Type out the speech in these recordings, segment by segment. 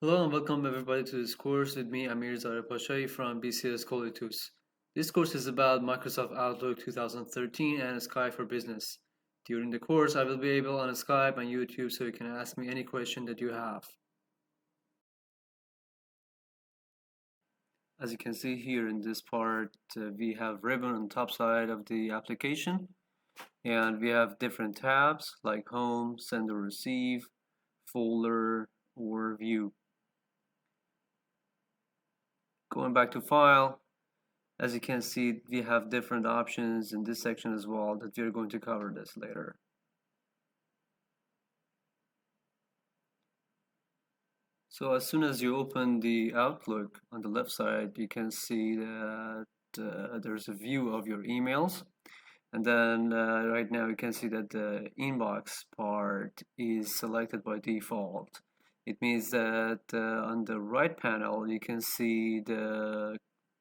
Hello and welcome everybody to this course with me, Amir Zarepashai from BCS Koolitus. This course is about Microsoft Outlook 2013 and Skype for Business. During the course, I will be able on Skype and YouTube so you can ask me any question that you have. As you can see here in this part, we have ribbon on the top side of the application, and we have different tabs like Home, Send or Receive, Folder, or View. Going back to File, as you can see, we have different options in this section as well that we're going to cover this later. So as soon as you open the Outlook on the left side, you can see that there's a view of your emails. And then right now you can see that the inbox part is selected by default. It means that on the right panel, you can see the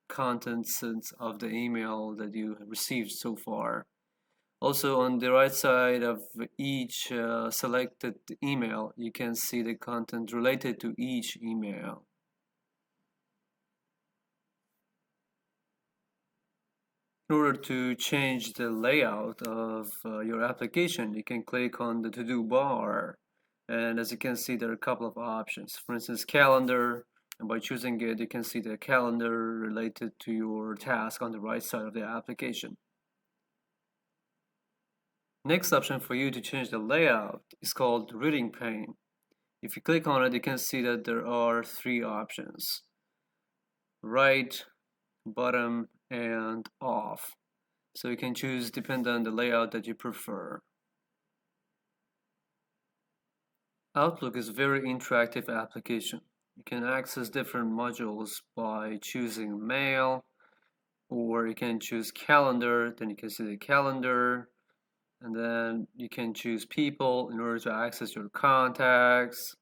contents of the email that you received so far. Also, on the right side of each selected email, you can see the content related to each email. In order to change the layout of your application, you can click on the to-do bar. And as you can see, there are a couple of options. For instance, calendar. And by choosing it, you can see the calendar related to your task on the right side of the application. Next option for you to change the layout is called reading pane. If you click on it, you can see that there are three options: right, bottom, and off. So you can choose depending on the layout that you prefer. Outlook is a very interactive application. You can access different modules by choosing mail, or you can choose calendar, then you can see the calendar, and then you can choose people in order to access your contacts,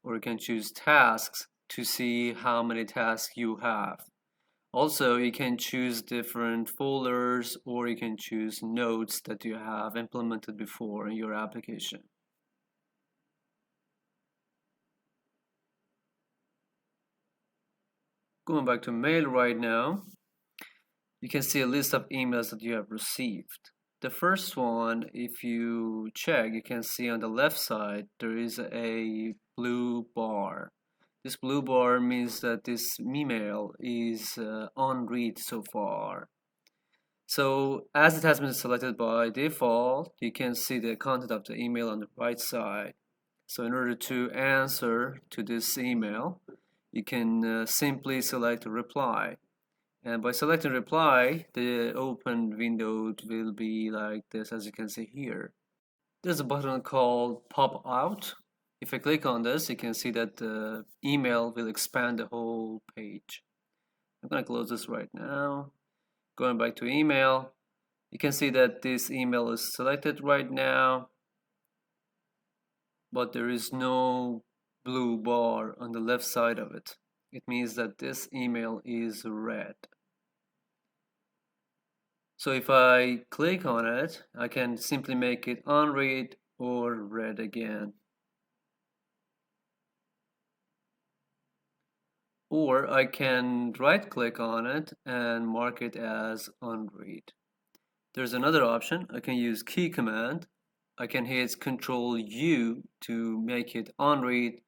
or you can choose tasks to see how many tasks you have. Also, you can choose different folders, or you can choose notes that you have implemented before in your application. Going back to mail right now, you can see a list of emails that you have received. The first one, if you check, you can see on the left side there is a blue bar. This blue bar means that this email is unread so far. So as it has been selected by default, you can see the content of the email on the right side. So in order to answer to this email, you can simply select reply. And by selecting reply, the open window will be like this, as you can see here. There's a button called pop out. If I click on this, you can see that the email will expand the whole page. I'm going to close this right now. Going back to email, you can see that this email is selected right now, but there is no blue bar on the left side of it. It means that this email is read. So if I click on it, I can simply make it unread or read again. Or I can right click on it and mark it as unread. There's another option. I can use key command. I can hit Control U to make it unread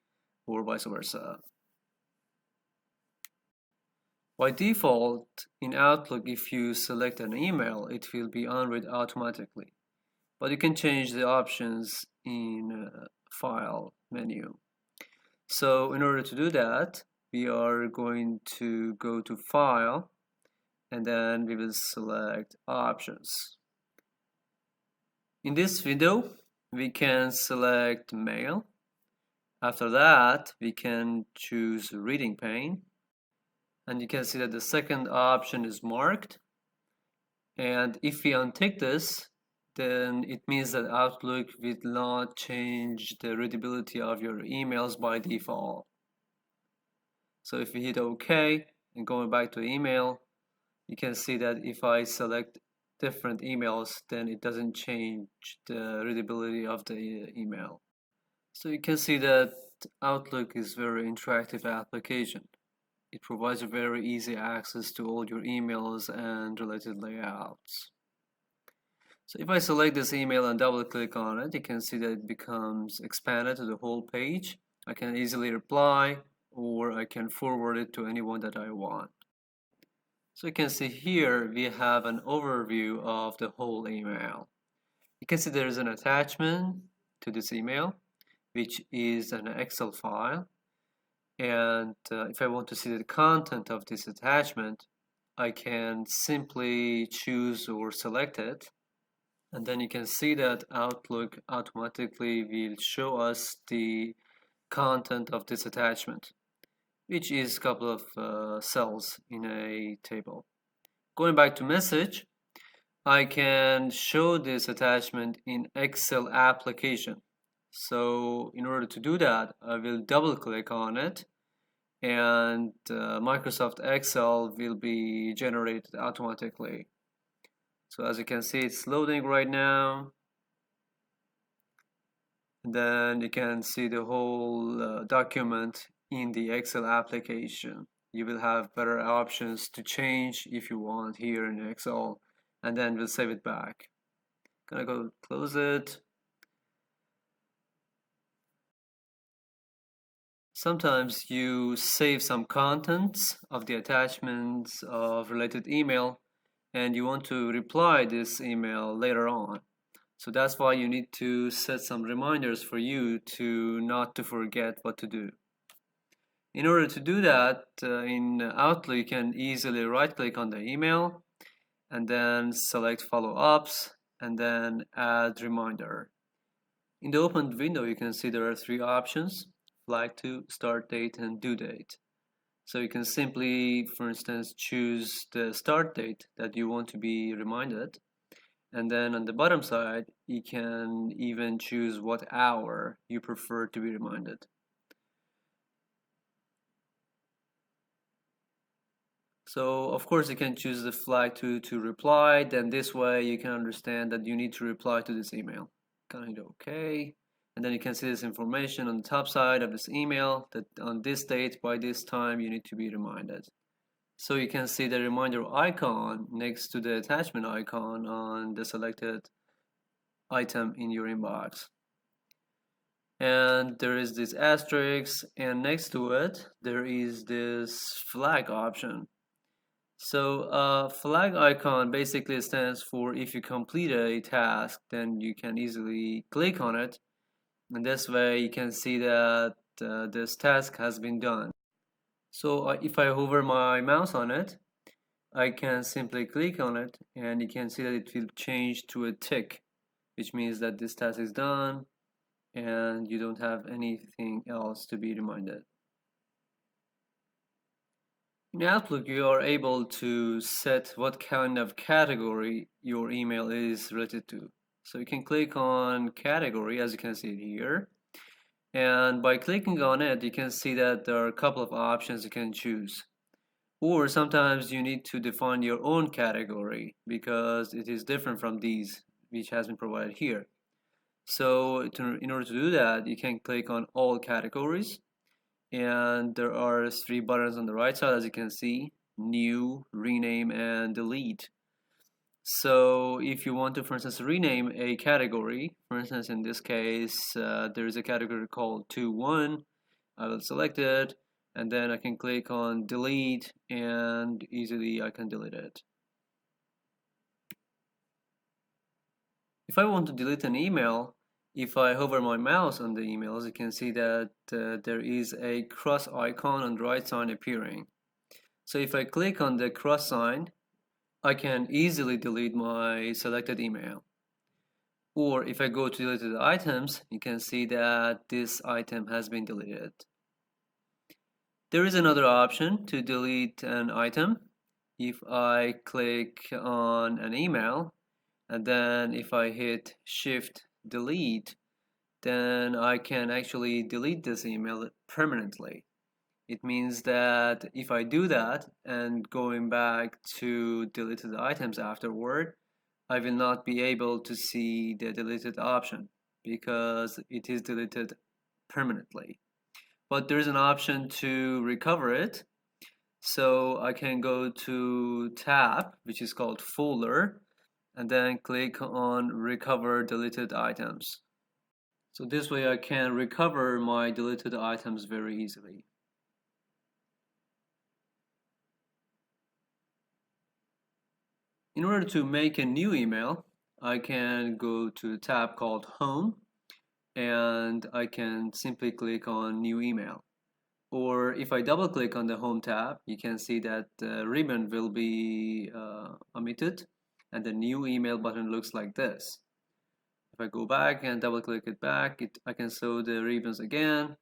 or vice versa. By default, in Outlook, if you select an email, it will be unread automatically. But you can change the options in File menu. So in order to do that, we are going to go to File, and then we will select Options. In this window, we can select Mail. After that, we can choose Reading pane. And you can see that the second option is marked. And if we untick this, then it means that Outlook will not change the readability of your emails by default. So if we hit OK and going back to email, you can see that if I select different emails, then it doesn't change the readability of the email. So you can see that Outlook is a very interactive application. It provides a very easy access to all your emails and related layouts. So if I select this email and double click on it, you can see that it becomes expanded to the whole page. I can easily reply, or I can forward it to anyone that I want. So you can see here we have an overview of the whole email. You can see there is an attachment to this email, which is an Excel file. And if I want to see the content of this attachment, I can simply choose or select it. And then you can see that Outlook automatically will show us the content of this attachment, which is a couple of cells in a table. Going back to message, I can show this attachment in Excel application. So in order to do that, I will double click on it, and Microsoft Excel will be generated automatically. So as you can see, it's loading right now. And then you can see the whole document in the Excel application. You will have better options to change if you want here in Excel, and then we'll save it back. Gonna go close it. Sometimes you save some contents of the attachments of related email, and you want to reply this email later on. So that's why you need to set some reminders for you to not to forget what to do. In order to do that, in Outlook, you can easily right-click on the email and then select follow-ups and then add reminder. In the opened window, you can see there are three options: flag to, start date, and due date. So you can simply, for instance, choose the start date that you want to be reminded. And then on the bottom side, you can even choose what hour you prefer to be reminded. So of course you can choose the flag to reply, then this way you can understand that you need to reply to this email. Kind of hit OK. And then you can see this information on the top side of this email that on this date, by this time, you need to be reminded. So you can see the reminder icon next to the attachment icon on the selected item in your inbox. And there is this asterisk, and next to it, there is this flag option. So flag icon basically stands for if you complete a task, then you can easily click on it, and this way you can see that this task has been done. So if I hover my mouse on it, I can simply click on it, and you can see that it will change to a tick, which means that this task is done and you don't have anything else to be reminded. In Outlook, you are able to set what kind of category your email is related to. So you can click on category, as you can see here. And by clicking on it, you can see that there are a couple of options you can choose. Or sometimes you need to define your own category because it is different from these, which has been provided here. So in order to do that, you can click on all categories. And there are three buttons on the right side, as you can see: new, rename, and delete. So if you want to, for instance, rename a category, for instance, in this case, there is a category called 2.1. I will select it, and then I can click on delete, and easily I can delete it. If I want to delete an email, if I hover my mouse on the emails, you can see that there is a cross icon on the right side appearing. So if I click on the cross sign, I can easily delete my selected email. Or if I go to deleted items, you can see that this item has been deleted. There is another option to delete an item. If I click on an email, and then if I hit Shift Delete, then I can actually delete this email permanently. It means that if I do that and going back to deleted items afterward, I will not be able to see the deleted option because it is deleted permanently. but there's an option to recover it. So I can go to tab, which is called folder, and then click on recover deleted items. So this way I can recover my deleted items very easily. In order to make a new email, I can go to a tab called home, and I can simply click on new email. Or if I double click on the home tab, you can see that the ribbon will be omitted and the new email button looks like this. If I go back and double click it back, I can show the ribbons again.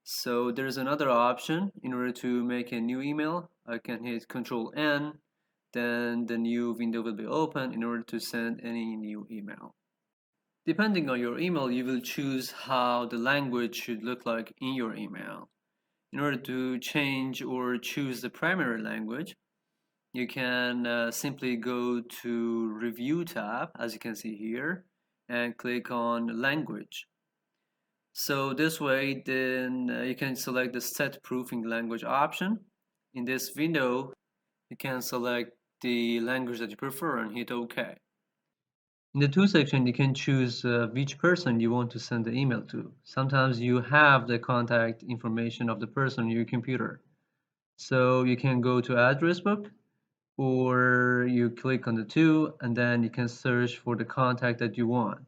So there's another option. In order to make a new email, I can hit Control N, then the new window will be open in order to send any new email. Depending on your email, you will choose how the language should look like in your email. In order to change or choose the primary language, you can simply go to Review tab, as you can see here, and click on Language. So this way, then you can select the Set Proofing Language option. In this window, you can select the language that you prefer and hit OK. In the To section, you can choose which person you want to send the email to. Sometimes you have the contact information of the person on your computer. So you can go to address book, or you click on the To, and then you can search for the contact that you want.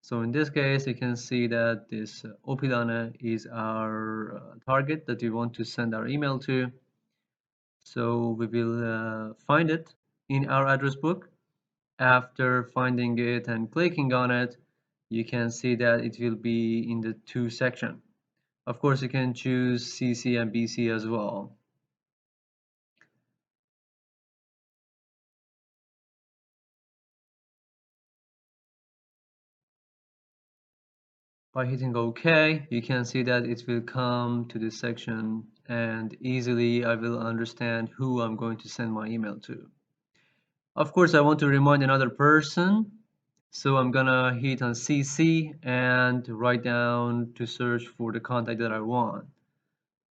So in this case, you can see that this Opilana is our target that we want to send our email to. So we will find it in our address book. After finding it and clicking on it, you can see that it will be in the To section. Of course, you can choose CC and BC as well. By hitting OK, you can see that it will come to this section, and easily I will understand who I'm going to send my email to. Of course, I want to remind another person, so I'm gonna hit on CC and write down to search for the contact that I want.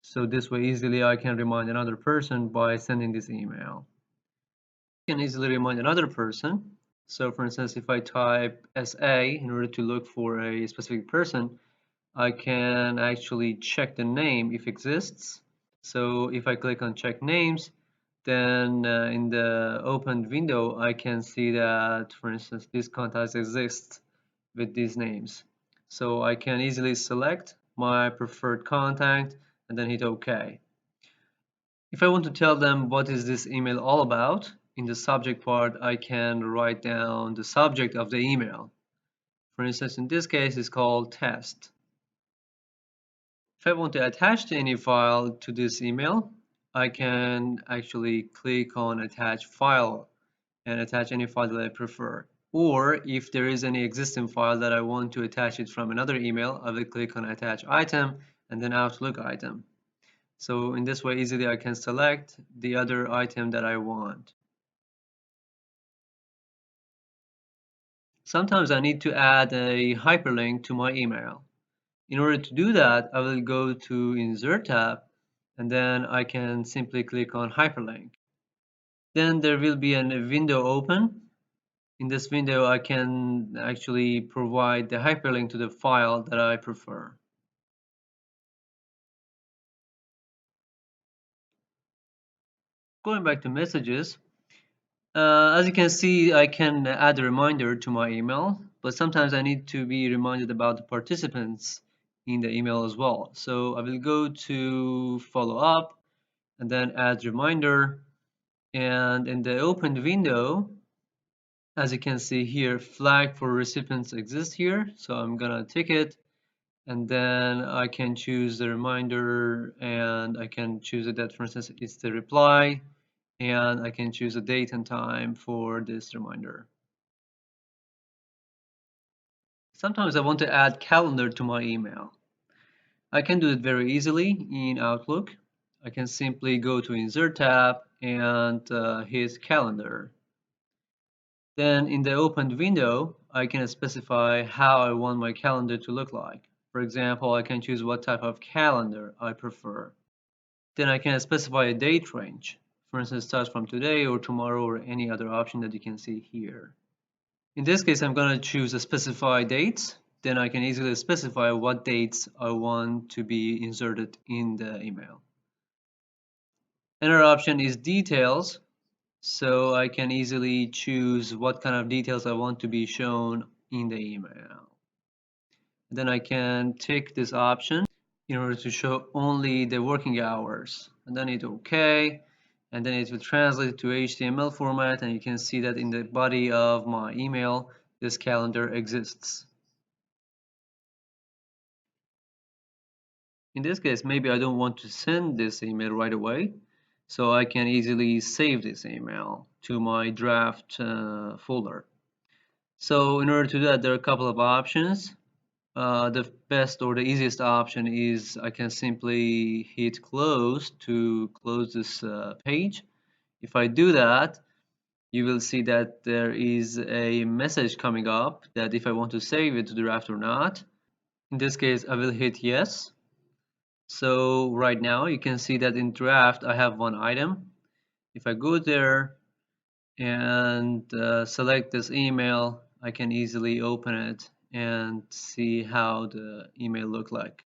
So this way easily I can remind another person by sending this email. I can easily remind another person. So for instance, if I type SA in order to look for a specific person, I can actually check the name if it exists. So if I click on check names, then in the opened window, I can see that, for instance, this contact exists with these names. So I can easily select my preferred contact and then hit OK. If I want to tell them what is this email all about, in the subject part, I can write down the subject of the email. For instance, in this case, it's called test. If I want to attach any file to this email, I can actually click on attach file and attach any file that I prefer. Or if there is any existing file that I want to attach it from another email, I will click on attach item and then Outlook item. So in this way, easily I can select the other item that I want. Sometimes I need to add a hyperlink to my email. In order to do that, I will go to Insert tab, and then I can simply click on Hyperlink. Then there will be a window open. In this window, I can actually provide the hyperlink to the file that I prefer. Going back to messages, as you can see, I can add a reminder to my email, but sometimes I need to be reminded about the participants in the email as well. So I will go to follow up and then add reminder. And in the opened window, as you can see here, flag for recipients exists here. So I'm gonna tick it, and then I can choose the reminder, and I can choose it that, for instance, it's the reply, and I can choose a date and time for this reminder. Sometimes I want to add calendar to my email. I can do it very easily in Outlook. I can simply go to Insert tab and hit Calendar. Then in the opened window, I can specify how I want my calendar to look like. For example, I can choose what type of calendar I prefer. Then I can specify a date range. For instance, starts from today or tomorrow or any other option that you can see here. In this case, I'm going to choose a specified dates. Then I can easily specify what dates I want to be inserted in the email. Another option is details. So I can easily choose what kind of details I want to be shown in the email. Then I can tick this option in order to show only the working hours, and then hit OK, and then it will translate to HTML format, and you can see that in the body of my email this calendar exists. In this case, maybe I don't want to send this email right away, so I can easily save this email to my draft folder. So in order to do that, there are a couple of options. The best or the easiest option is I can simply hit close to close this page. If I do that, you will see that there is a message coming up that if I want to save it to the draft or not. In this case, I will hit yes. So right now you can see that in draft I have one item. If I go there and select this email, I can easily open it and see how the email look like.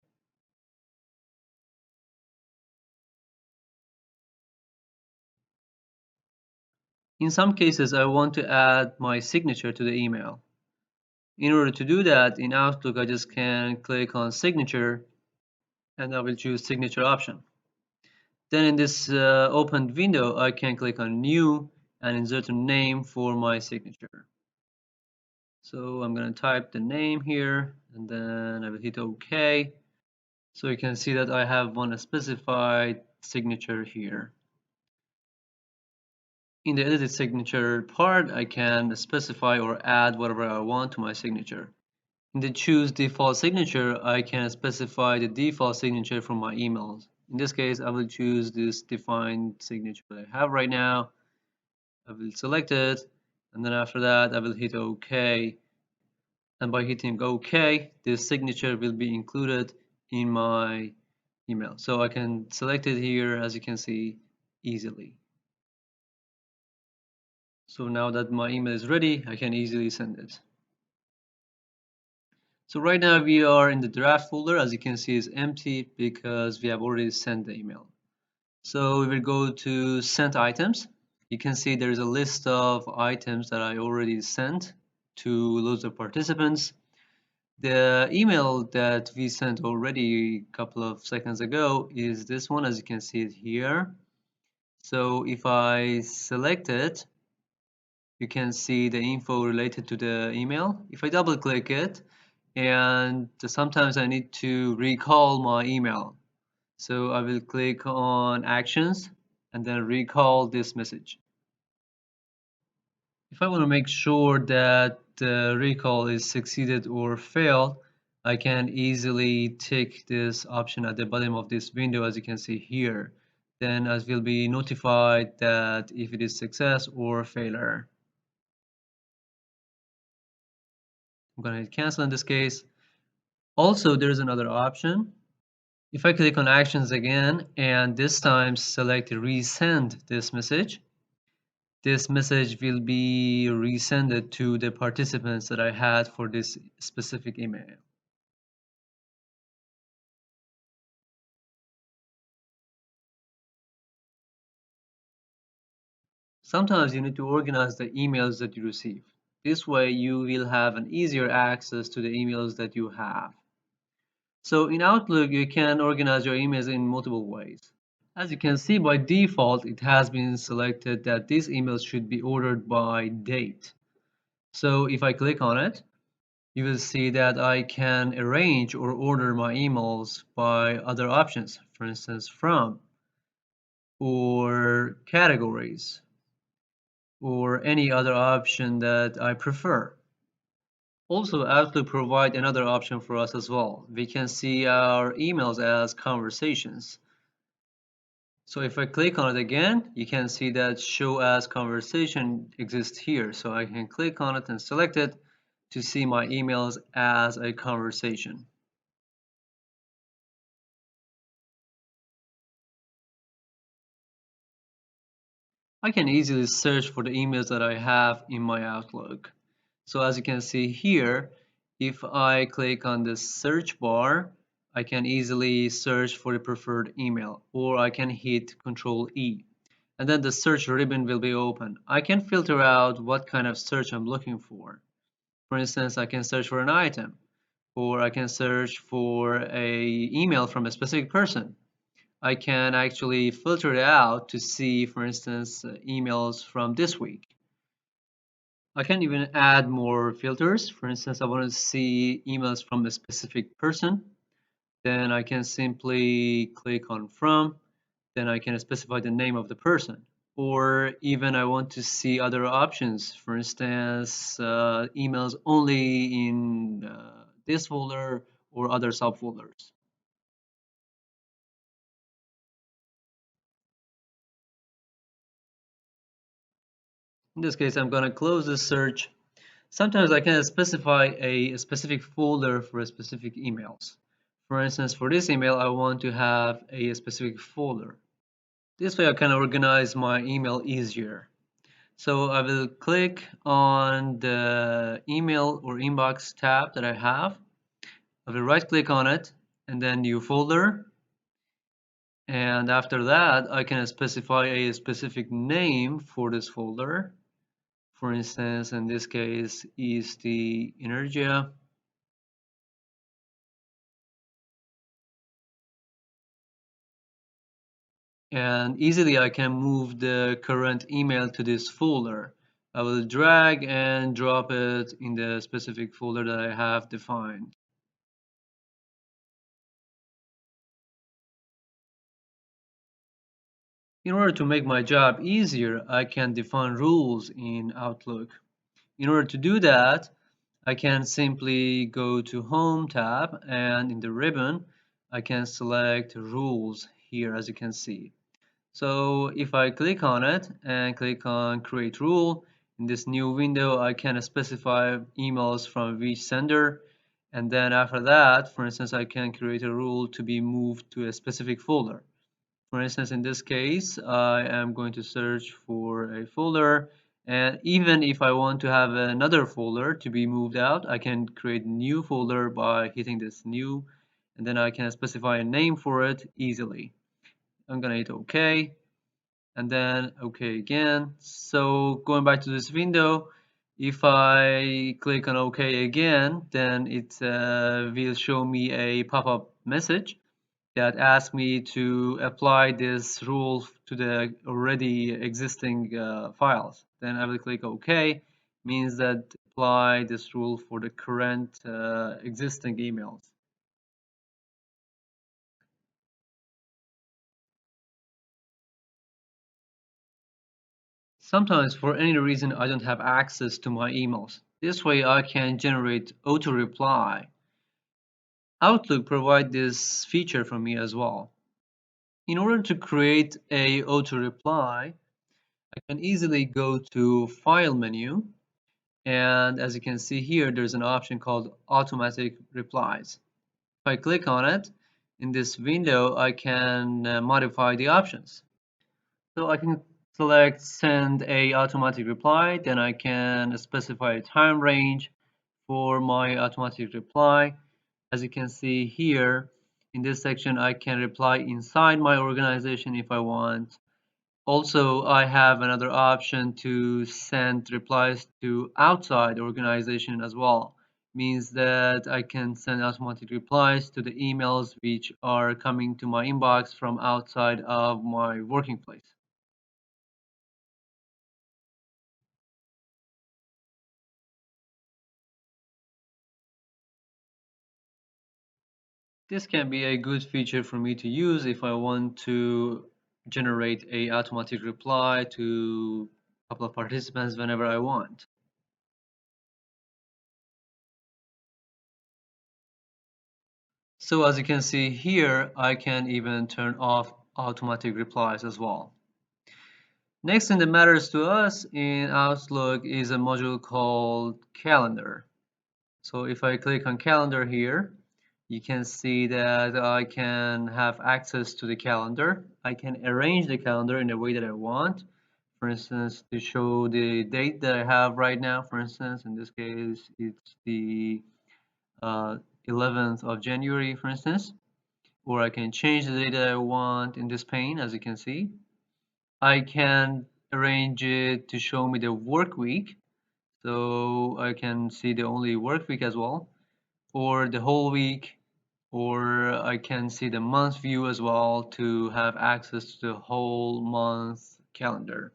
In some cases, I want to add my signature to the email. In order to do that, in Outlook, I just can click on signature and I will choose signature option. Then in this opened window, I can click on new and insert a name for my signature. So I'm going to type the name here and then I will hit OK. So you can see that I have one specified signature here. In the edited signature part, I can specify or add whatever I want to my signature. In the choose default signature, I can specify the default signature from my emails. In this case, I will choose this defined signature that I have right now. I will select it, and then after that, I will hit OK. And by hitting OK, this signature will be included in my email. So I can select it here, as you can see, easily. So now that my email is ready, I can easily send it. So right now we are in the draft folder, as you can see is empty because we have already sent the email. So we will go to sent items. You can see there is a list of items that I already sent to loads of participants. The email that we sent already a couple of seconds ago is this one, as you can see it here. So if I select it, you can see the info related to the email. If I double click it, and sometimes I need to recall my email. So I will click on actions and then recall this message. If I want to make sure that the recall is succeeded or failed, I can easily tick this option at the bottom of this window, as you can see here. Then I will be notified that if it is success or failure. I'm going to hit cancel in this case. Also, there's another option. If I click on actions again and this time select resend this message will be resended to the participants that I had for this specific email. Sometimes you need to organize the emails that you receive. This way you will have an easier access to the emails that you have. So in Outlook, you can organize your emails in multiple ways. As you can see, by default, it has been selected that these emails should be ordered by date. So if I click on it, you will see that I can arrange or order my emails by other options, for instance, from, or categories, or any other option that I prefer. Also, Outlook provides another option for us as well. We can see our emails as conversations. So if I click on it again, you can see that show as conversation exists here. So I can click on it and select it to see my emails as a conversation. I can easily search for the emails that I have in my Outlook. So as you can see here, if I click on the search bar, I can easily search for the preferred email, or I can hit Control E, and then the search ribbon will be open. I can filter out what kind of search I'm looking for. For instance, I can search for an item, or I can search for a email from a specific person. I can actually filter it out to see, for instance, emails from this week. I can even add more filters. For instance, I want to see emails from a specific person. Then I can simply click on from. Then I can specify the name of the person. Or even I want to see other options. For instance, emails only in this folder or other subfolders. In this case, I'm going to close the search. Sometimes I can specify a specific folder for specific emails. For instance, for this email, I want to have a specific folder. This way I can organize my email easier. So I will click on the email or inbox tab that I have. I will right click on it and then new folder. And after that, I can specify a specific name for this folder. For instance, in this case is the Energia. And easily I can move the current email to this folder. I will drag and drop it in the specific folder that I have defined. In order to make my job easier, I can define rules in Outlook. In order to do that, I can simply go to Home tab, and in the ribbon, I can select Rules here, as you can see. So if I click on it and click on Create Rule, in this new window, I can specify emails from which sender. And then after that, for instance, I can create a rule to be moved to a specific folder. For instance, in this case, I am going to search for a folder. And even if I want to have another folder to be moved out, I can create a new folder by hitting this new, and then I can specify a name for it easily. I'm gonna hit OK, and then OK again. So going back to this window, if I click on OK again, then it will show me a pop-up message that asks me to apply this rule to the already existing files. Then I will click OK, means that apply this rule for the current existing emails. Sometimes for any reason I don't have access to my emails. This way I can generate auto reply. Outlook provides this feature for me as well. In order to create a auto reply, I can easily go to File menu, and as you can see here, there's an option called Automatic Replies. If I click on it, in this window, I can modify the options. So I can select Send a automatic reply, then I can specify a time range for my automatic reply. As you can see here, in this section, I can reply inside my organization if I want. Also, I have another option to send replies to outside the organization as well. Means that I can send automatic replies to the emails which are coming to my inbox from outside of my working place. This can be a good feature for me to use if I want to generate a automatic reply to a couple of participants whenever I want. So as you can see here, I can even turn off automatic replies as well. Next thing that matters to us in Outlook is a module called Calendar. So if I click on Calendar here, you can see that I can have access to the calendar. I can arrange the calendar in the way that I want. For instance, to show the date that I have right now. For instance, in this case, it's the uh, 11th of January, for instance. Or I can change the date that I want in this pane, as you can see. I can arrange it to show me the work week, so I can see the only work week as well, or the whole week, or I can see the month view as well to have access to the whole month calendar.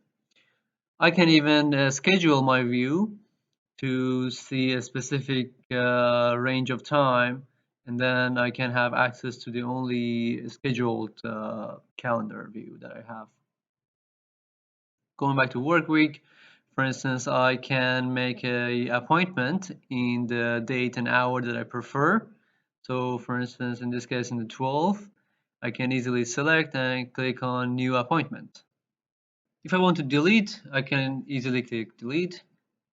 I can even schedule my view to see a specific range of time, and then I can have access to the only scheduled calendar view that I have. Going back to work week, for instance, I can make a appointment in the date and hour that I prefer. So for instance, in this case, in the 12th, I can easily select and click on new appointment. If I want to delete, I can easily click delete,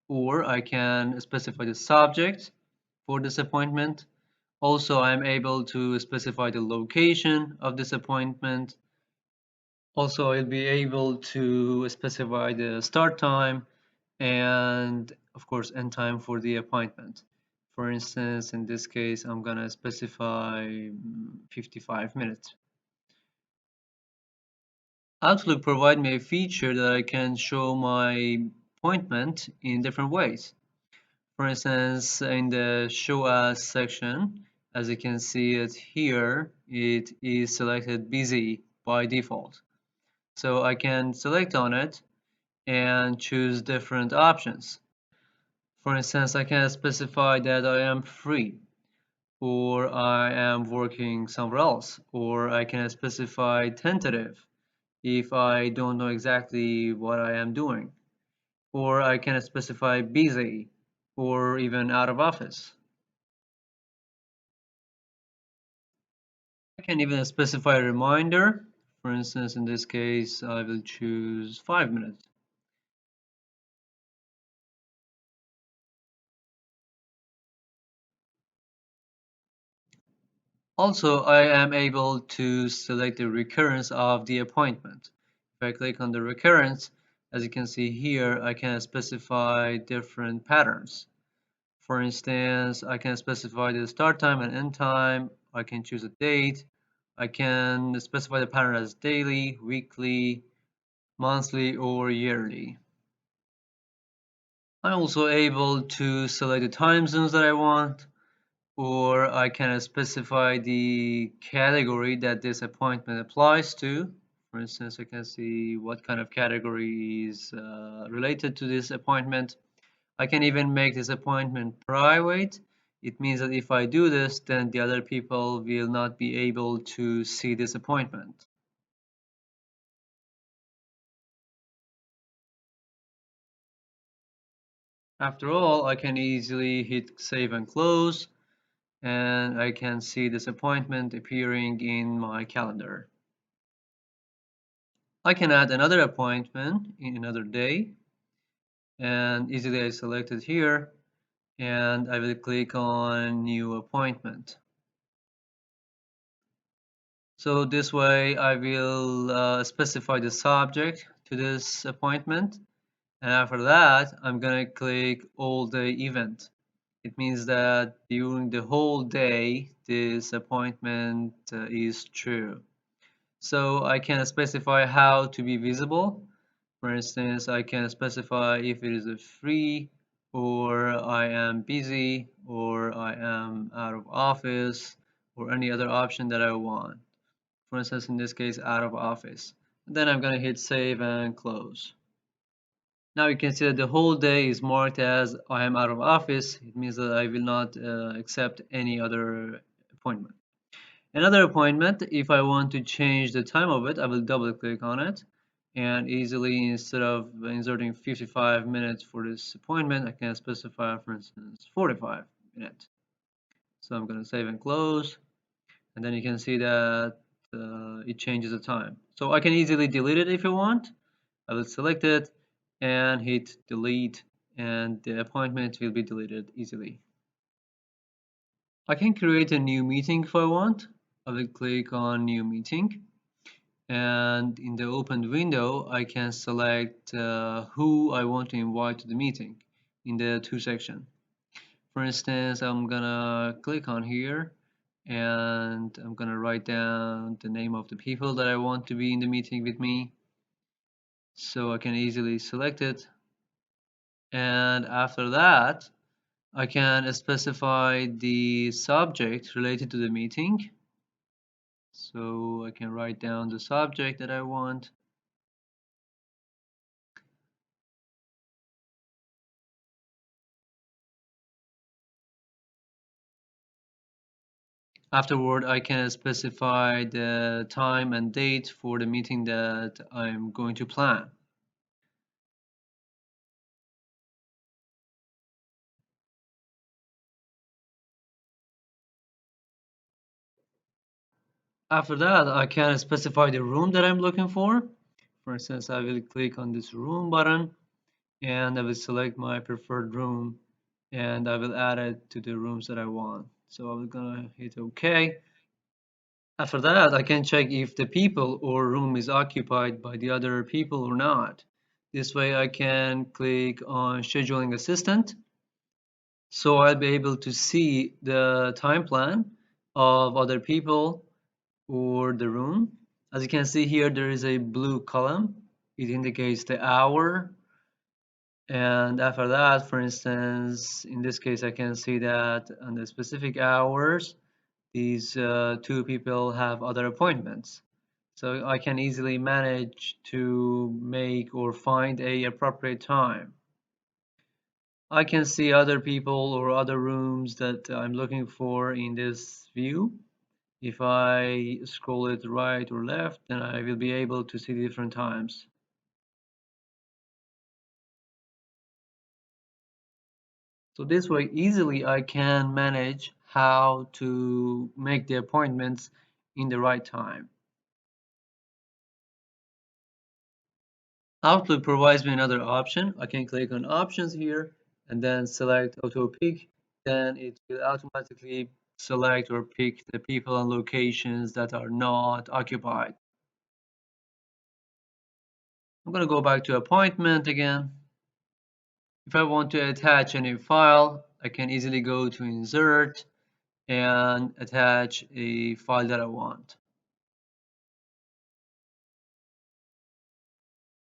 or I can specify the subject for this appointment. Also, I'm able to specify the location of this appointment. Also, I'll be able to specify the start time and, of course, end time for the appointment. For instance, in this case, I'm gonna specify 55 minutes. Outlook provides me a feature that I can show my appointment in different ways. For instance, in the show as section, as you can see it here, it is selected busy by default. So I can select on it and choose different options. For instance, I can specify that I am free, or I am working somewhere else, or I can specify tentative if I don't know exactly what I am doing, or I can specify busy or even out of office. I can even specify a reminder. For instance, in this case, I will choose 5 minutes. Also, I am able to select the recurrence of the appointment. If I click on the recurrence, as you can see here, I can specify different patterns. For instance, I can specify the start time and end time. I can choose a date. I can specify the pattern as daily, weekly, monthly, or yearly. I'm also able to select the time zones that I want, or I can specify the category that this appointment applies to. For instance, I can see what kind of category is related to this appointment. I can even make this appointment private. It means that if I do this, then the other people will not be able to see this appointment. After all, I can easily hit save and close, and I can see this appointment appearing in my calendar. I can add another appointment in another day, and easily I select it here, and I will click on new appointment. So this way I will specify the subject to this appointment, and after that I'm gonna click all day event. It means that during the whole day this appointment is true. So I can specify how to be visible. For instance, I can specify if it is a free, or I am busy, or I am out of office, or any other option that I want. For instance, in this case, out of office. And then I'm going to hit save and close. Now you can see that the whole day is marked as I am out of office. It means that I will not accept any other appointment. Another appointment, if I want to change the time of it, I will double click on it, and easily, instead of inserting 55 minutes for this appointment, I can specify, for instance, 45 minutes. So I'm going to save and close, and then you can see that it changes the time. So I can easily delete it if you want. I will select it and hit delete, and the appointment will be deleted easily. I can create a new meeting if I want. I will click on new meeting, and in the opened window I can select who I want to invite to the meeting in the to section. For instance, I'm gonna click on here and I'm gonna write down the name of the people that I want to be in the meeting with me, so I can easily select it. And after that I can specify the subject related to the meeting, so I can write down the subject that I want. Afterward, I can specify the time and date for the meeting that I'm going to plan. After that, I can specify the room that I'm looking for. For instance, I will click on this room button and I will select my preferred room and I will add it to the rooms that I want. So I'm gonna hit OK. After that, I can check if the people or room is occupied by the other people or not. This way I can click on scheduling assistant. So I'll be able to see the time plan of other people or the room. As you can see here, there is a blue column. It indicates the hour. And after that, for instance, in this case, I can see that on the specific hours, these two people have other appointments. So I can easily manage to make or find a appropriate time. I can see other people or other rooms that I'm looking for in this view. If I scroll it right or left, then I will be able to see different times. So this way, easily I can manage how to make the appointments in the right time. Outlook provides me another option. I can click on options here and then select auto pick. Then it will automatically select or pick the people and locations that are not occupied. I'm going to go back to appointment again. If I want to attach a new file, I can easily go to insert and attach a file that I want.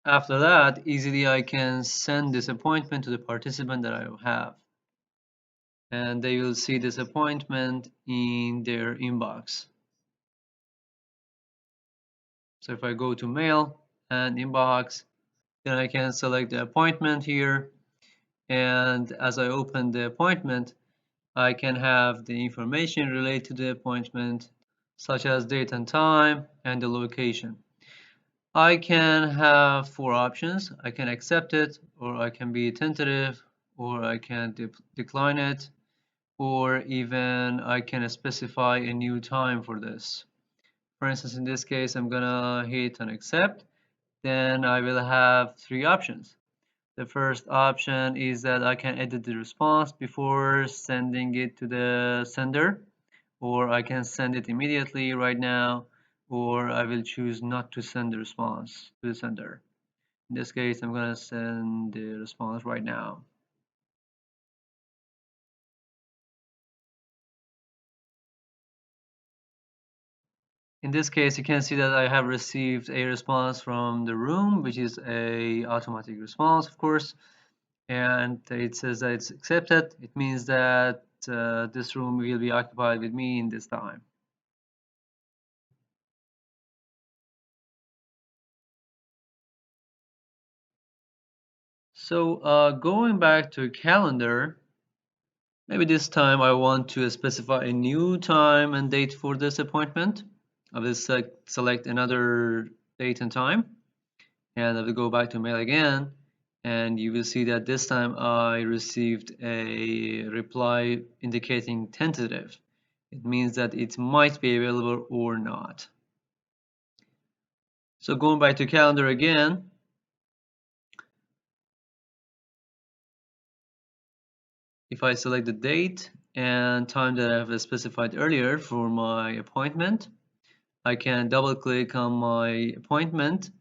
After that, easily I can send this appointment to the participant that I have. And they will see this appointment in their inbox. So if I go to mail and inbox, then I can select the appointment here. And as I open the appointment, I can have the information related to the appointment, such as date and time and the location. I can have four options. I can accept it, or I can be tentative, or I can decline it, or even I can specify a new time for this. For instance, in this case, I'm gonna hit on accept. Then I will have three options. The first option is that I can edit the response before sending it to the sender, or I can send it immediately right now, or I will choose not to send the response to the sender. In this case, I'm gonna send the response right now. In this case, you can see that I have received a response from the room, which is a automatic response, of course, and it says that it's accepted. It means that this room will be occupied with me in this time. So going back to calendar, maybe this time I want to specify a new time and date for this appointment. I will select another date and time, and I will go back to mail again, and you will see that this time I received a reply indicating tentative. It means that it might be available or not. So going back to calendar again, if I select the date and time that I have specified earlier for my appointment, I can double click on my appointment,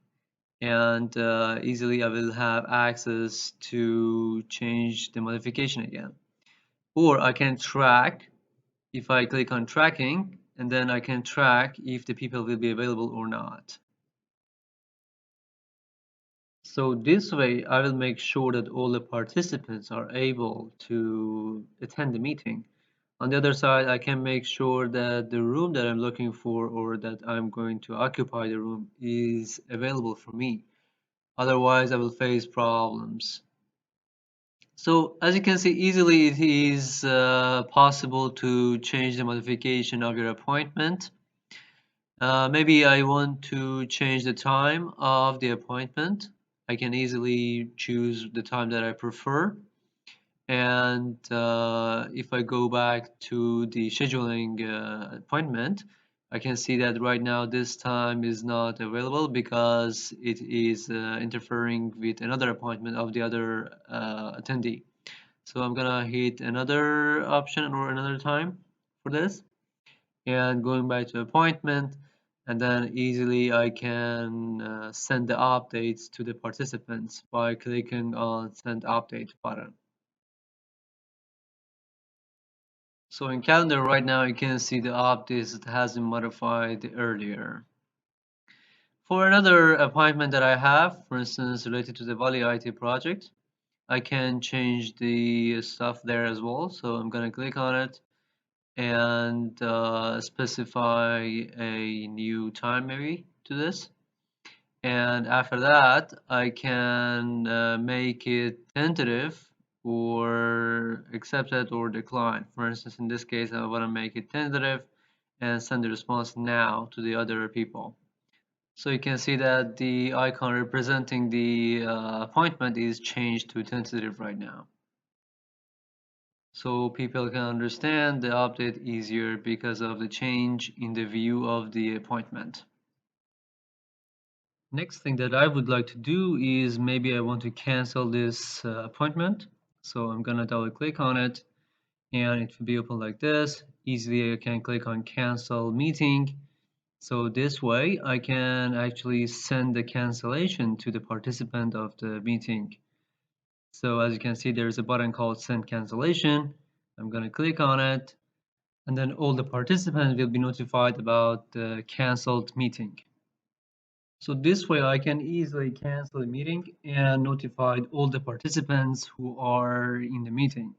and easily I will have access to change the modification again. Or I can track if I click on tracking, and then I can track if the people will be available or not. So this way I will make sure that all the participants are able to attend the meeting. On the other side, I can make sure that the room that I'm looking for, or that I'm going to occupy the room, is available for me. Otherwise, I will face problems. So as you can see, easily it is possible to change the modification of your appointment. Maybe I want to change the time of the appointment. I can easily choose the time that I prefer. And if I go back to the scheduling appointment, I can see that right now this time is not available because it is interfering with another appointment of the other attendee. So I'm gonna hit another option or another time for this, and going back to appointment, and then easily I can send the updates to the participants by clicking on send update button. So in calendar right now you can see the updates that has been modified earlier. For another appointment that I have, for instance related to the Valley IT project, I can change the stuff there as well. So I'm gonna click on it and specify a new time maybe to this. And after that, I can make it tentative or accepted or decline. For instance, in this case, I want to make it tentative and send the response now to the other people. So you can see that the icon representing the appointment is changed to tentative right now. So people can understand the update easier because of the change in the view of the appointment. Next thing that I would like to do is maybe I want to cancel this appointment. So I'm gonna double click on it and it will be open like this. Easily I can click on cancel meeting. So this way I can actually send the cancellation to the participant of the meeting. So as you can see, there's a button called send cancellation. I'm gonna click on it, and then all the participants will be notified about the canceled meeting. So this way I can easily cancel a meeting and notify all the participants who are in the meeting.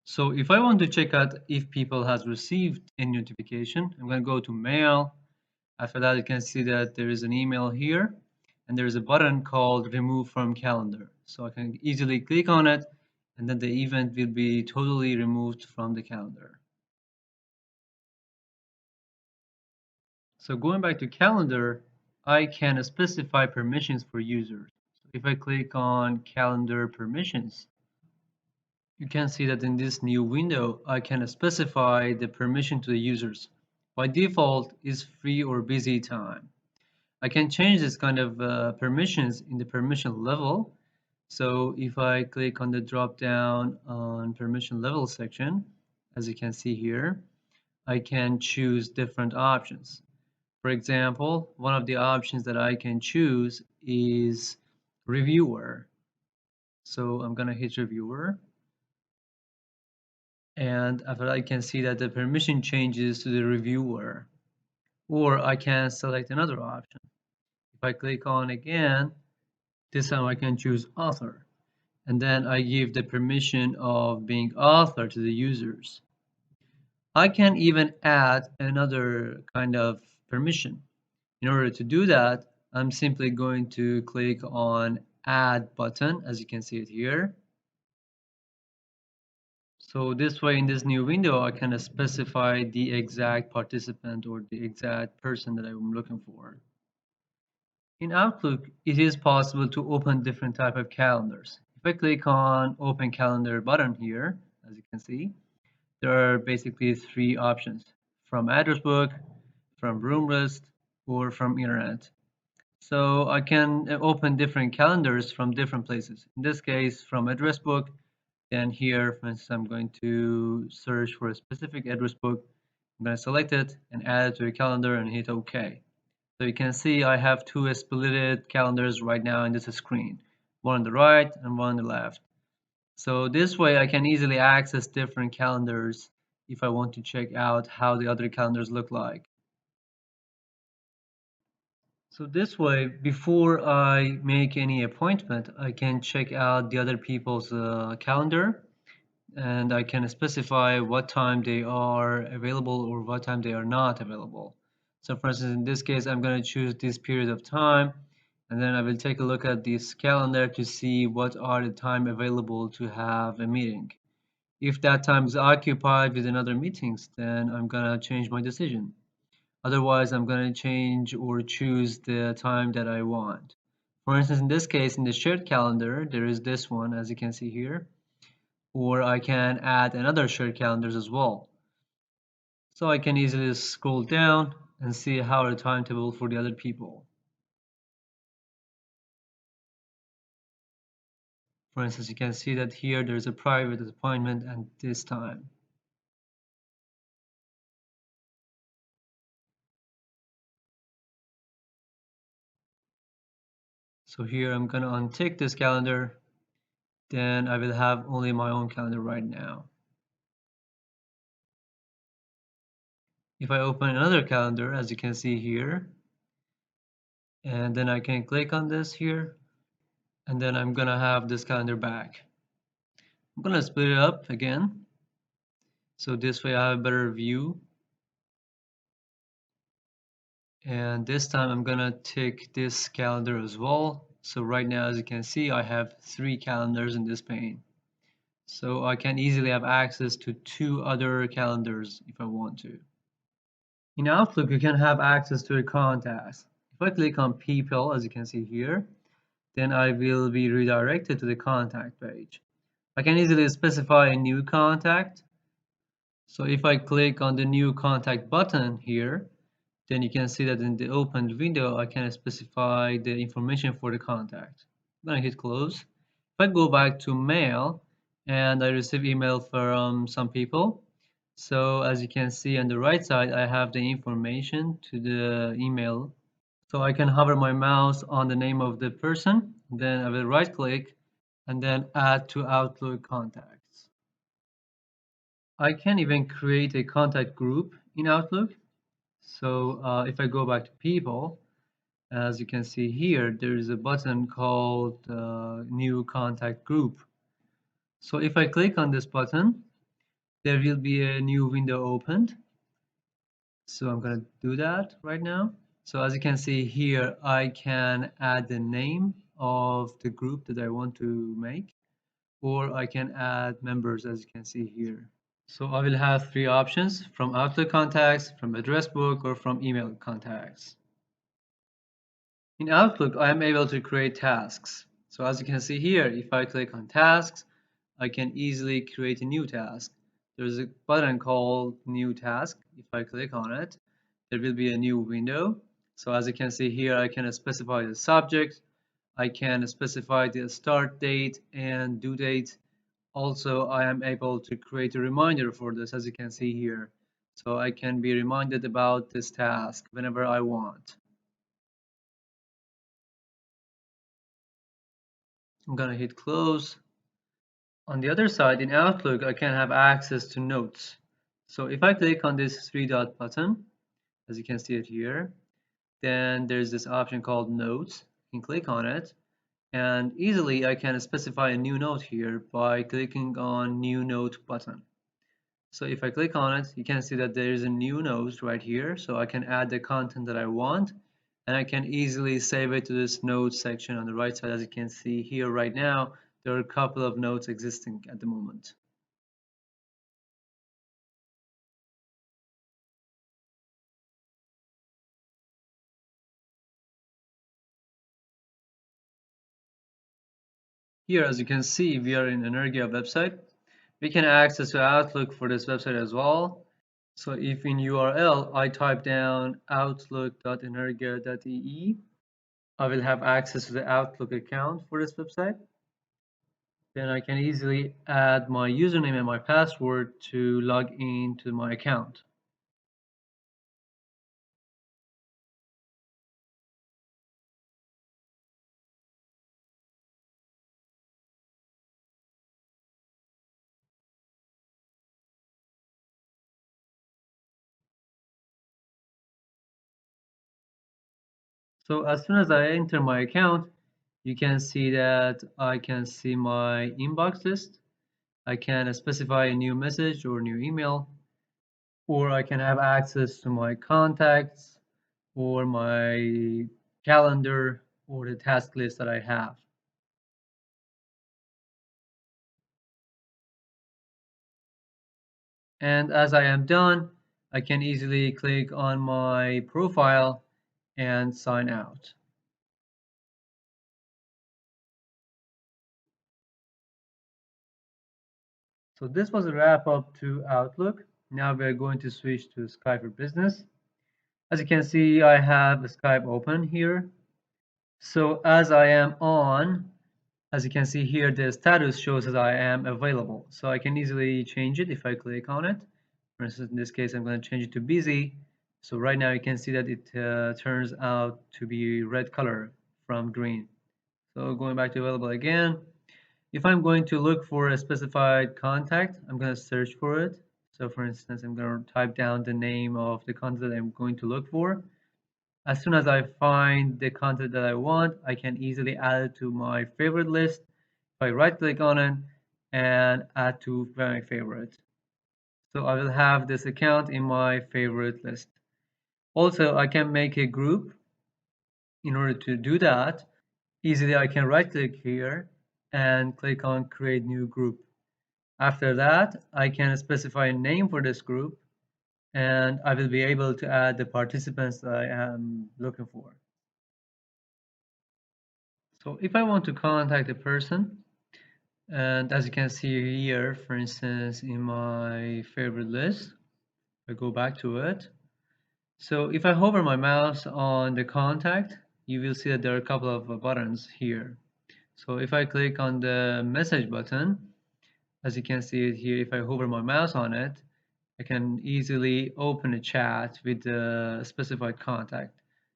So if I want to check out if people has received any notification, I'm going to go to mail. After that, you can see that there is an email here and there is a button called remove from calendar. So I can easily click on it and then the event will be totally removed from the calendar. So going back to calendar, I can specify permissions for users. So if I click on calendar permissions, you can see that in this new window, I can specify the permission to the users. By default is free or busy time. I can change this kind of permissions in the permission level. So if I click on the drop down on permission level section, as you can see here, I can choose different options. For example, one of the options that I can choose is reviewer. So I'm gonna hit reviewer. And after that, I can see that the permission changes to the reviewer. Or I can select another option. If I click on again, this time I can choose author. And then I give the permission of being author to the users. I can even add another kind of permission. In order to do that, I'm simply going to click on add button, as you can see it here. So this way in this new window, I can specify the exact participant or the exact person that I'm looking for. In Outlook, it is possible to open different type of calendars. If I click on open calendar button here, as you can see, there are basically three options: from address book, from room list, or from internet. So I can open different calendars from different places. In this case, from address book. Then here, for instance, I'm going to search for a specific address book, I'm going to select it and add it to a calendar and hit OK. So you can see I have two splitted calendars right now in this screen, one on the right and one on the left. So this way I can easily access different calendars if I want to check out how the other calendars look like. So this way, before I make any appointment, I can check out the other people's calendar, and I can specify what time they are available or what time they are not available. So for instance, in this case, I'm going to choose this period of time, and then I will take a look at this calendar to see what are the time available to have a meeting. If that time is occupied with another meetings, then I'm going to change my decision. Otherwise, I'm going to change or choose the time that I want. For instance, in this case, in the shared calendar, there is this one, as you can see here, or I can add another shared calendars as well. So I can easily scroll down and see how the timetable for the other people. For instance, you can see that here there's a private appointment at this time. So here I'm going to untick this calendar, then I will have only my own calendar right now. If I open another calendar, as you can see here, and then I can click on this here, and then I'm gonna have this calendar back. I'm gonna split it up again, so this way I have a better view. And this time I'm gonna tick this calendar as well. So right now, as you can see, I have 3 calendars in this pane. So I can easily have access to 2 other calendars if I want to. In Outlook, you can have access to a contacts. If I click on people, as you can see here, then I will be redirected to the contact page. I can easily specify a new contact. So if I click on the new contact button here, then you can see that in the opened window, I can specify the information for the contact. I'm gonna hit close. If I go back to mail and I receive email from some people, so as you can see on the right side, I have the information to the email. So I can hover my mouse on the name of the person, then I will right click and then add to Outlook contacts. I can even create a contact group in Outlook. So if I go back to people, as you can see here, there is a button called new contact group. So if I click on this button, there will be a new window opened. So I'm going to do that right now. So as you can see here, I can add the name of the group that I want to make, or I can add members, as you can see here. So I will have 3 options: from Outlook contacts, from address book, or from email contacts. In Outlook, I am able to create tasks. So as you can see here, if I click on tasks, I can easily create a new task. There's a button called new task. If I click on it, there will be a new window. So as you can see here, I can specify the subject, I can specify the start date and due date. Also, I am able to create a reminder for this, as you can see here. So I can be reminded about this task whenever I want. I'm gonna hit close. On the other side, in Outlook, I can have access to notes. So if I click on this 3-dot button, as you can see it here, then there's this option called notes. You can click on it, and easily I can specify a new note here by clicking on new note button. So if I click on it, you can see that there is a new note right here. So I can add the content that I want, and I can easily save it to this notes section on the right side. As you can see here right now, there are a couple of notes existing at the moment. Here, as you can see, we are in Energia website. We can access the Outlook for this website as well. So if in URL I type down outlook.energia.ee, I will have access to the Outlook account for this website. Then I can easily add my username and my password to log in to my account. So as soon as I enter my account, you can see that I can see my inbox list. I can specify a new message or new email, or I can have access to my contacts or my calendar or the task list that I have. And as I am done, I can easily click on my profile and sign out. So this was a wrap up to Outlook. Now we're going to switch to Skype for Business. As you can see, I have Skype open here. So as I am on, as you can see here, the status shows that I am available. So I can easily change it if I click on it. For instance, in this case, I'm going to change it to busy. So right now you can see that it turns out to be red color from green. So going back to available again, if I'm going to look for a specified contact, I'm going to search for it. So for instance, I'm going to type down the name of the contact that I'm going to look for. As soon as I find the content that I want, I can easily add it to my favorite list. If I right click on it and add to my favorite. So I will have this account in my favorite list. Also, I can make a group. In order to do that, easily I can right click here and click on create new group. After that, I can specify a name for this group and I will be able to add the participants that I am looking for. So if I want to contact a person, and as you can see here, for instance, in my favorite list, I go back to it. So if I hover my mouse on the contact, you will see that there are a couple of buttons here. So if I click on the message button, as you can see it here, if I hover my mouse on it, I can easily open a chat with the specified contact.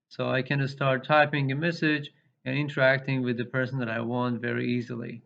So I can start typing a message and interacting with the person that I want very easily.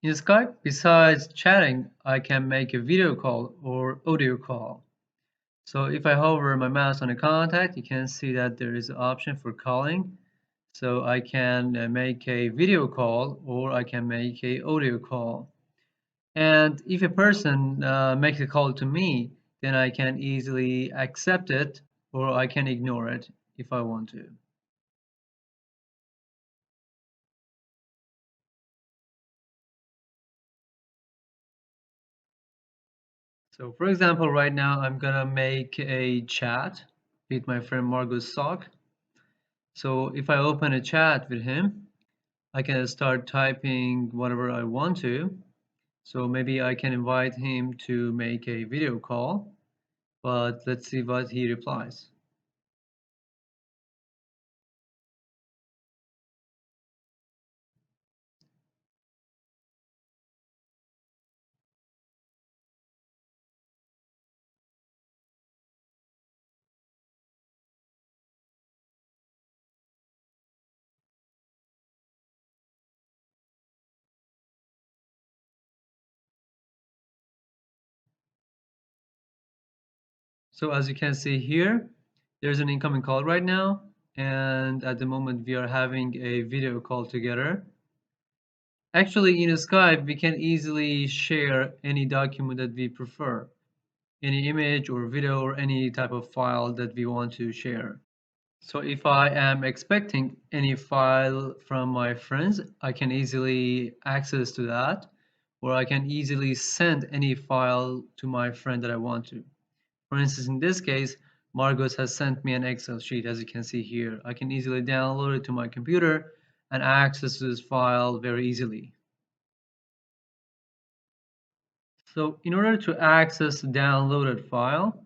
In Skype, besides chatting, I can make a video call or audio call. So if I hover my mouse on a contact, you can see that there is an option for calling. So I can make a video call or I can make a audio call. And if a person makes a call to me, then I can easily accept it or I can ignore it if I want to. So for example, right now I'm gonna make a chat with my friend Margus Sock. So if I open a chat with him, I can start typing whatever I want to. So maybe I can invite him to make a video call, but let's see what he replies. So as you can see here, there's an incoming call right now, and at the moment we are having a video call together. Actually, in Skype, we can easily share any document that we prefer, any image or video or any type of file that we want to share. So if I am expecting any file from my friends, I can easily access to that, or I can easily send any file to my friend that I want to. For instance, in this case, Margos has sent me an Excel sheet, as you can see here. I can easily download it to my computer and access this file very easily. So in order to access the downloaded file,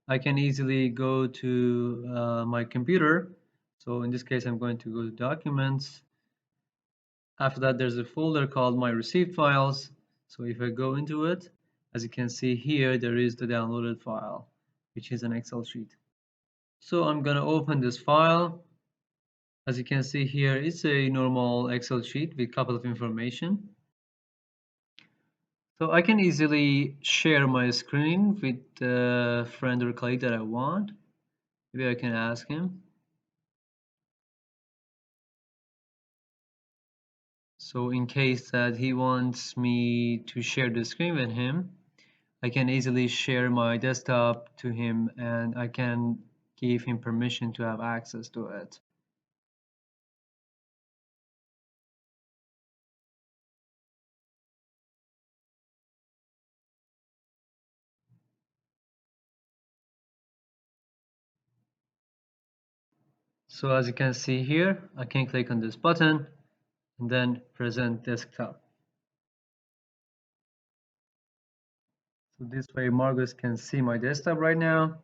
I can easily go to my computer. So in this case, I'm going to go to Documents. After that, there's a folder called My Received Files. So if I go into it, as you can see here, there is the downloaded file, which is an Excel sheet. So I'm going to open this file. As you can see here, it's a normal Excel sheet with a couple of information. So I can easily share my screen with the friend or colleague that I want. Maybe I can ask him. So in case that he wants me to share the screen with him, I can easily share my desktop to him and I can give him permission to have access to it. So as you can see here, I can click on this button and then present desktop. So this way Marcus can see my desktop right now.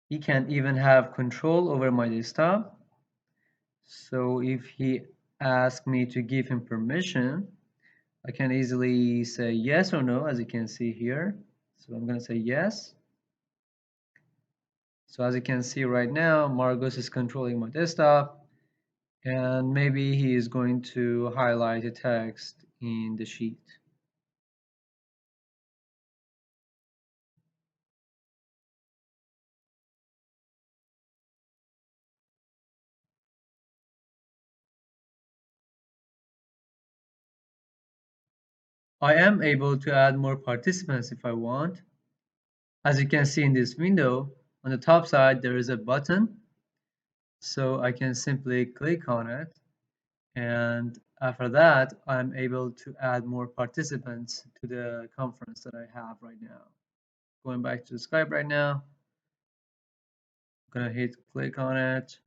He can even have control over my desktop. So if he asks me to give him permission, I can easily say yes or no, as you can see here. So I'm going to say yes. So as you can see right now, Marcus is controlling my desktop, and maybe he is going to highlight the text in the sheet. I am able to add more participants if I want. As you can see in this window, on the top side there is a button, so I can simply click on it, and after that I'm able to add more participants to the conference that I have right now. Going back to Skype right now, I'm gonna hit click on it,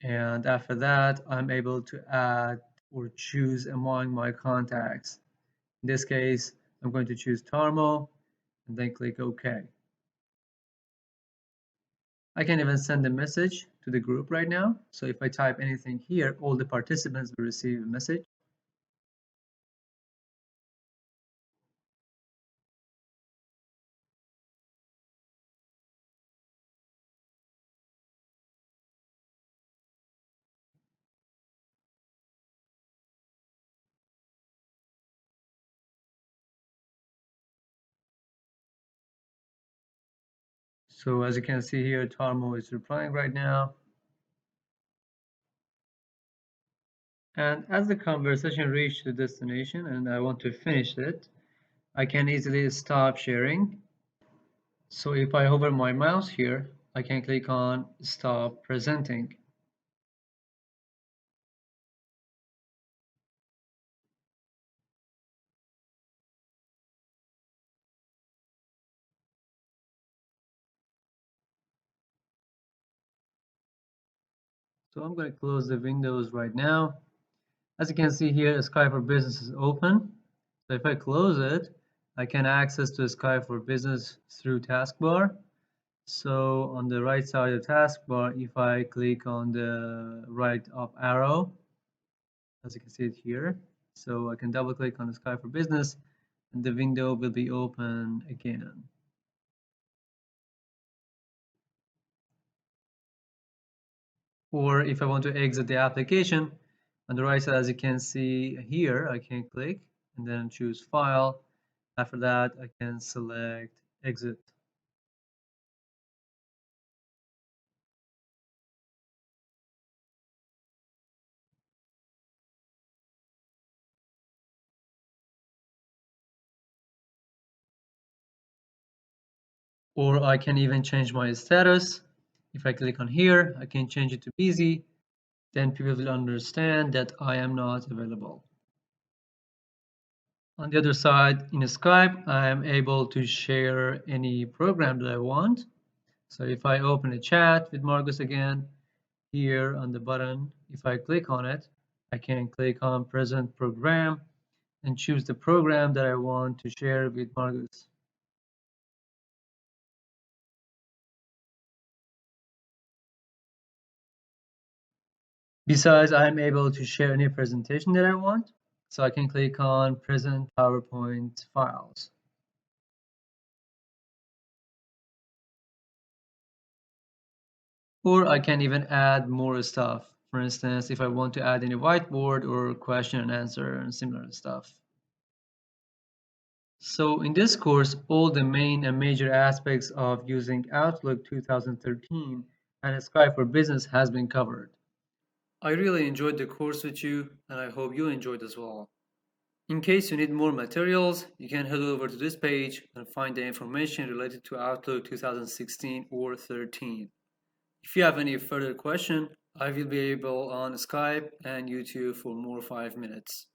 and after that I'm able to add or choose among my contacts. In this case, I'm going to choose Tarmo and then click OK. I can even send a message to the group right now. So if I type anything here, all the participants will receive a message. So as you can see here, Tarmo is replying right now. And as the conversation reached the destination and I want to finish it, I can easily stop sharing. So if I hover my mouse here, I can click on stop presenting. So I'm going to close the windows right now. As you can see here, Skype for Business is open. So if I close it, I can access to Skype for Business through taskbar. So on the right side of the taskbar, if I click on the right up arrow, as you can see it here, so I can double click on the Skype for Business and the window will be open again. Or if I want to exit the application, on the right side, as you can see here, I can click and then choose File. After that, I can select Exit. Or I can even change my status. If I click on here, I can change it to busy. Then people will understand that I am not available. On the other side, in Skype, I am able to share any program that I want. So if I open a chat with Marcus again, here on the button, if I click on it, I can click on present program and choose the program that I want to share with Marcus. Besides, I'm able to share any presentation that I want. So I can click on present PowerPoint files. Or I can even add more stuff. For instance, if I want to add any whiteboard or question and answer and similar stuff. So in this course, all the main and major aspects of using Outlook 2013 and Skype for Business has been covered. I really enjoyed the course with you, and I hope you enjoyed as well. In case you need more materials, you can head over to this page and find the information related to Outlook 2016 or 13. If you have any further question, I will be able on Skype and YouTube for more 5 minutes.